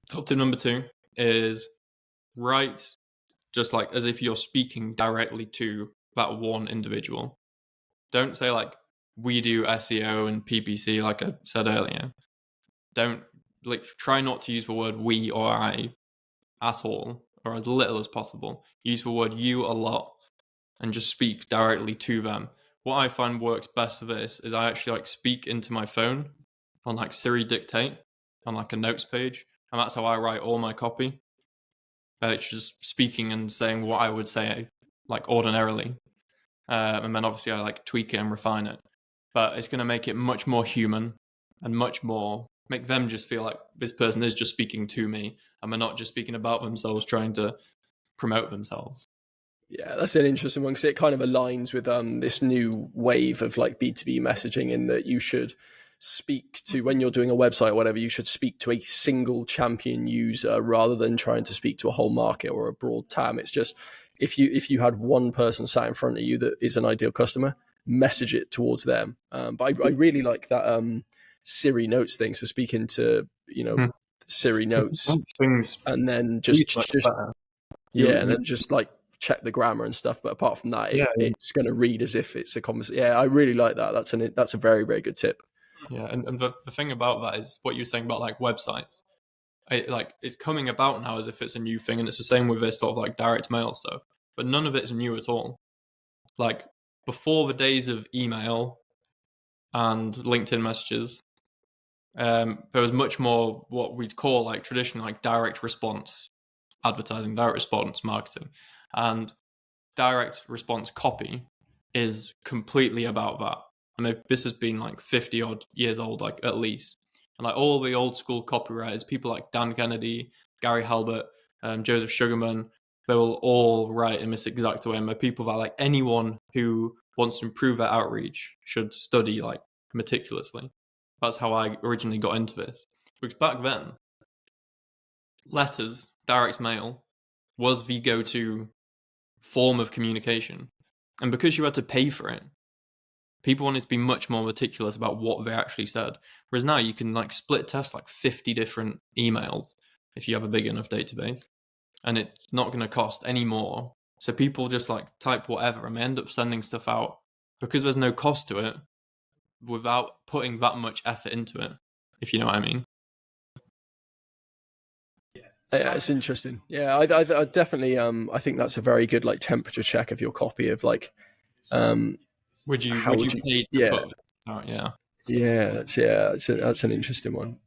Top tip number 2 is write just like as if you're speaking directly to that one individual. Don't say like we do SEO and PPC like I said earlier. Don't try not to use the word we or I at all, or as little as possible. Use the word you a lot and just speak directly to them. What I find works best for this is I actually like speak into my phone on like Siri Dictate on like a notes page, and that's how I write all my copy. It's just speaking and saying what I would say like ordinarily, and then obviously I like tweak it and refine it. But it's going to make it much more human and much more make them just feel like this person is just speaking to me and they're not just speaking about themselves trying to promote themselves. Yeah, that's an interesting one because it kind of aligns with this new wave of like B2B messaging in that you should speak to, when you're doing a website or whatever, you should speak to a single champion user rather than trying to speak to a whole market or a broad TAM. It's just if you had one person sat in front of you that is an ideal customer, message it towards them. But I really like that Siri notes thing. So speaking to, Siri notes and then just and then just like check the grammar and stuff. But apart from that, it's going to read as if it's a conversation. Yeah, I really like that. That's a very, very good tip. Yeah, and the thing about that is what you're saying about like websites. It's coming about now as if it's a new thing, and it's the same with this sort of like direct mail stuff. But none of it's new at all. Like before the days of email and LinkedIn messages, there was much more what we'd call like traditional like direct response advertising, direct response marketing, and direct response copy is completely about that. And this has been like 50 odd years old, like at least. And like all the old school copywriters, people like Dan Kennedy, Gary Halbert, Joseph Sugarman, they will all write in this exact way. And they're people that like anyone who wants to improve their outreach should study like meticulously. That's how I originally got into this. Because back then, letters, direct mail, was the go-to form of communication. And because you had to pay for it, people wanted to be much more meticulous about what they actually said. Whereas now you can like split test like 50 different emails if you have a big enough database, and it's not going to cost any more. So people just like type whatever and they end up sending stuff out because there's no cost to it without putting that much effort into it, if you know what I mean. Yeah, it's interesting. Yeah, I definitely I think that's a very good like temperature check of your copy of like would you pay to put this out? Yeah. Yeah, that's an interesting one.